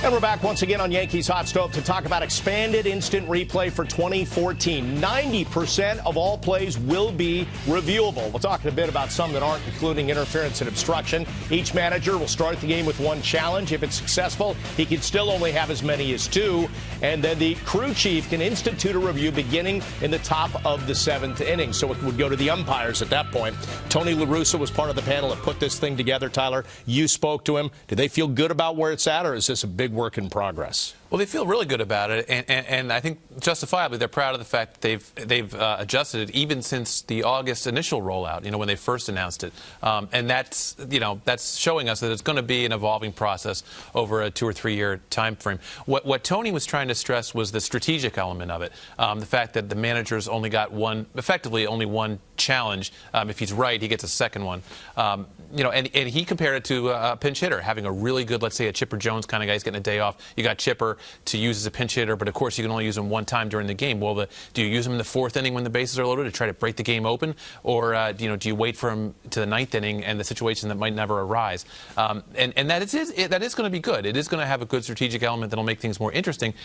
And we're back once again on Yankees Hot Stove to talk about expanded instant replay for 2014. 90% of all plays will be reviewable. We'll talk a bit about some that aren't, including interference and obstruction. Each manager will start the game with one challenge. If it's successful, he can still only have as many as two. And then the crew chief can institute a review beginning in the top of the seventh inning. So it would go to the umpires at that point. Tony La Russa was part of the panel that put this thing together. Tyler, you spoke to him. Do they feel good about where it's at, or is this a big work in progress? Well, they feel really good about it, and I think justifiably they're proud of the fact that they've adjusted it even since the August initial rollout, when they first announced it. And that's showing us that it's going to be an evolving process over a 2 or 3 year time frame. What Tony was trying to stress was the strategic element of it, the fact that the managers only got effectively only one challenge. If he's right, he gets a second one. And he compared it to a pinch hitter, having a really good, let's say, a Chipper Jones kind of guy. He's getting a day off. You got Chipper to use as a pinch hitter, but of course you can only use him one time during the game. Well, do you use him in the fourth inning when the bases are loaded to try to break the game open, or do you wait for him to the ninth inning and the situation that might never arise? And that is going to be good. It is going to have a good strategic element that'll make things more interesting.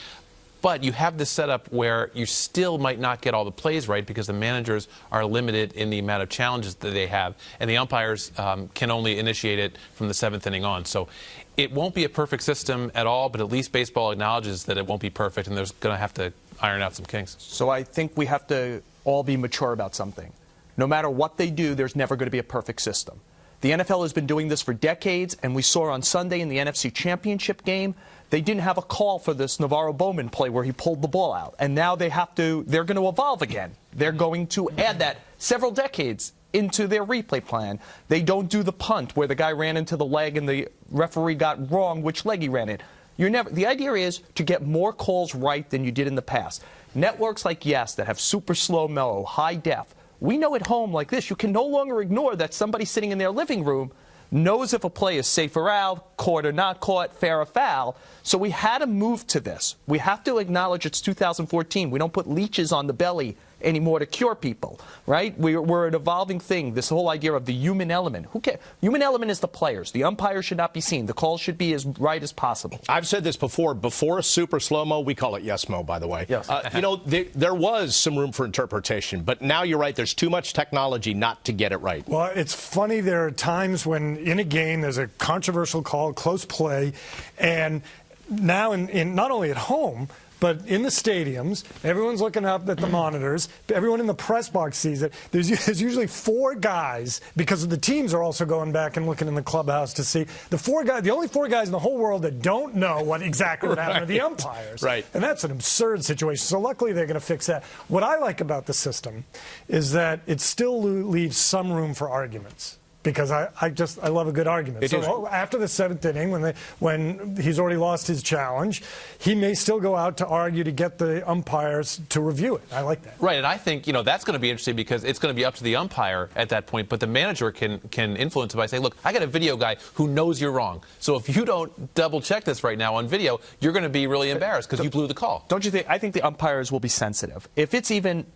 But you have this setup where you still might not get all the plays right because the managers are limited in the amount of challenges that they have, and the umpires can only initiate it from the seventh inning on. So it won't be a perfect system at all, but at least baseball acknowledges that it won't be perfect, and there's going to have to iron out some kinks. So I think we have to all be mature about something. No matter what they do, there's never going to be a perfect system. The NFL has been doing this for decades, and we saw on Sunday in the NFC Championship game, they didn't have a call for this Navarro Bowman play where he pulled the ball out. And now they're going to evolve again. They're going to add that several decades into their replay plan. They don't do the punt where the guy ran into the leg and the referee got wrong which leg he ran in. The idea is to get more calls right than you did in the past. Networks like Yes that have super slow-mo, high def, we know at home like this, you can no longer ignore that somebody sitting in their living room knows if a play is safe or out, caught or not caught, fair or foul. So we had to move to this. We have to acknowledge it's 2014. We don't put leeches on the belly anymore to cure people, right? We're an evolving thing, this whole idea of the human element. Who cares? Human element is the players. The umpires should not be seen. The calls should be as right as possible. I've said this before super slow-mo, we call it yes-mo, by the way. Yes. There was some room for interpretation, but now you're right, there's too much technology not to get it right. Well, it's funny, there are times when in a game there's a controversial call, close play, and now in not only at home, but in the stadiums, everyone's looking up at the monitors. Everyone in the press box sees it. There's usually 4 guys, because the teams are also going back and looking in the clubhouse to see. The only 4 guys in the whole world that don't know what exactly what happened are the umpires. Right. And that's an absurd situation. So luckily they're going to fix that. What I like about the system is that it still leaves some room for arguments. Because I love a good argument. So after the 7th inning, when he's already lost his challenge, he may still go out to argue to get the umpires to review it. I like that. Right, and I think that's going to be interesting because it's going to be up to the umpire at that point. But the manager can influence it by saying, "Look, I got a video guy who knows you're wrong. So if you don't double check this right now on video, you're going to be really embarrassed because you blew the call." Don't you think? I think the umpires will be sensitive. If it's even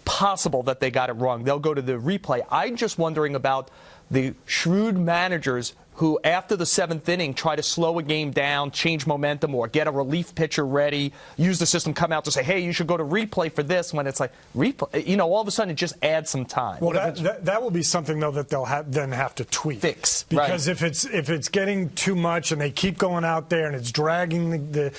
possible that they got it wrong, they'll go to the replay. I'm just wondering about the shrewd managers who, after the 7th inning, try to slow a game down, change momentum, or get a relief pitcher ready, use the system, come out to say, hey, you should go to replay for this, when it's like, replay, all of a sudden it just adds some time. Well, that will be something, though, that they'll then have to tweak. Fix. Because right. if it's getting too much and they keep going out there and it's dragging the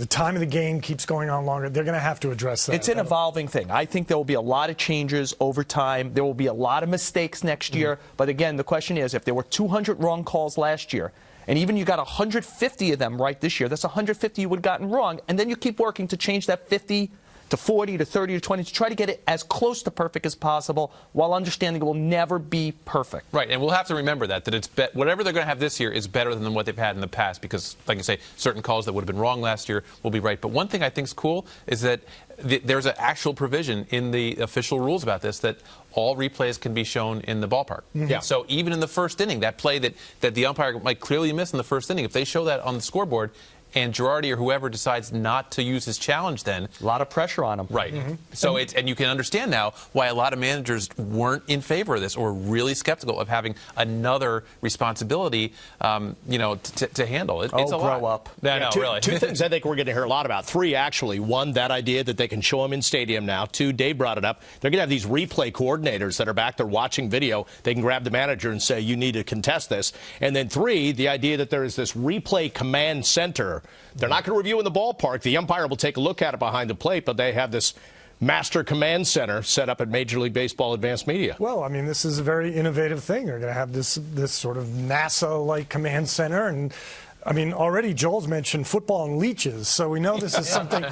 time of the game keeps going on longer, they're going to have to address that. It's an evolving thing. I think there will be a lot of changes over time. There will be a lot of mistakes next year. But again, the question is, if there were 200 wrong calls last year, and even you got 150 of them right this year, that's 150 you would have gotten wrong, and then you keep working to change that 50 to 40 to 30 to 20 to try to get it as close to perfect as possible while understanding it will never be perfect. Right, and we'll have to remember that it's whatever they're going to have this year is better than what they've had in the past because, like I say, certain calls that would have been wrong last year will be right. But one thing I think is cool is that there's an actual provision in the official rules about this that all replays can be shown in the ballpark. Yeah. So even in the first inning, that play that the umpire might clearly miss in the first inning, if they show that on the scoreboard, and Girardi or whoever decides not to use his challenge, then a lot of pressure on him. Right. So and you can understand now why a lot of managers weren't in favor of this or really skeptical of having another responsibility, to handle. It's a lot. Grow up. No, really. Two things I think we're going to hear a lot about. Three, actually. One, that idea that they can show them in stadium now. Two, Dave brought it up. They're going to have these replay coordinators that are back there watching video. They can grab the manager and say, you need to contest this. And then three, the idea that there is this replay command center. They're not going to review in the ballpark. The umpire will take a look at it behind the plate, but they have this master command center set up at Major League Baseball Advanced Media. Well, I mean, this is a very innovative thing. They're going to have this sort of NASA-like command center, and I mean, already Joel's mentioned football and leeches, so we know this is something.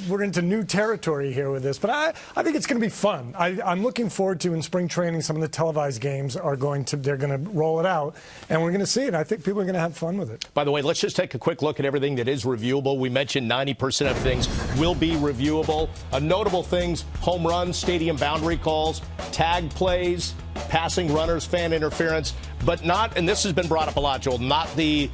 We're into new territory here with this, but I think it's going to be fun. I'm looking forward to in spring training. Some of the televised games they're going to roll it out, and we're going to see it. I think people are going to have fun with it. By the way, let's just take a quick look at everything that is reviewable. We mentioned 90% of things will be reviewable. Notable things: home runs, stadium boundary calls, tag plays, passing runners, fan interference, but not, and this has been brought up a lot, Joel, not the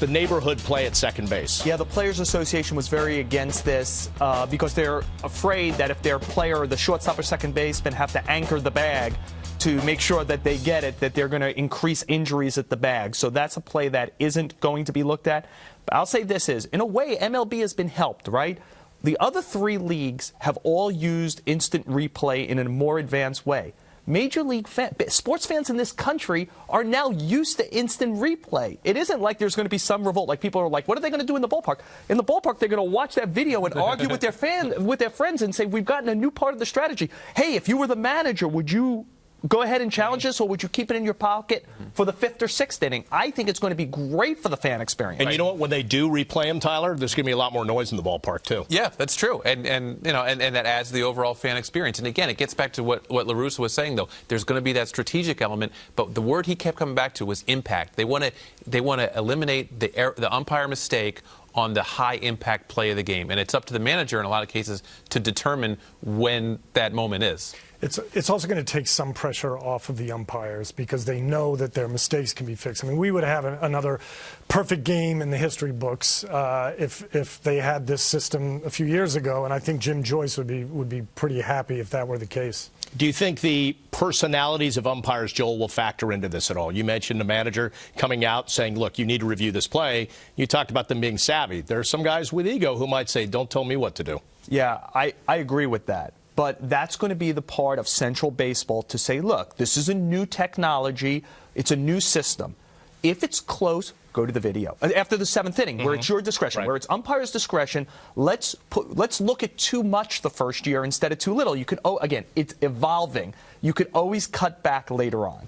neighborhood play at second base. Yeah, the Players Association was very against this because they're afraid that if their player, the shortstop or second baseman, have to anchor the bag to make sure that they get it, that they're going to increase injuries at the bag. So that's a play that isn't going to be looked at. But I'll say this is, in a way, MLB has been helped, right? The other three leagues have all used instant replay in a more advanced way. Major League sports fans in this country are now used to instant replay. It isn't like there's going to be some revolt. Like, people are like, what are they going to do in the ballpark? In the ballpark, they're going to watch that video and argue with their friends and say, we've gotten a new part of the strategy. Hey, if you were the manager, would you go ahead and challenge this, or would you keep it in your pocket for the fifth or sixth inning? I think it's going to be great for the fan experience. And you know what? When they do replay them, Tyler, there's going to be a lot more noise in the ballpark too. Yeah, that's true, and that adds to the overall fan experience. And again, it gets back to what La Russa was saying, though. There's going to be that strategic element, but the word he kept coming back to was impact. They want to eliminate the umpire mistake on the high impact play of the game, and it's up to the manager in a lot of cases to determine when that moment is. It's also going to take some pressure off of the umpires because they know that their mistakes can be fixed. I mean, we would have another perfect game in the history books if they had this system a few years ago, and I think Jim Joyce would be pretty happy if that were the case. Do you think the personalities of umpires, Joel, will factor into this at all? You mentioned the manager coming out saying, look, you need to review this play. You talked about them being savvy. There are some guys with ego who might say, don't tell me what to do. Yeah, I agree with that. But that's going to be the part of Central Baseball to say, look, this is a new technology. It's a new system. If it's close, go to the video. After the seventh inning, where it's your discretion, right, where it's umpire's discretion, let's look at too much the first year instead of too little. You can, again, it's evolving. You could always cut back later on.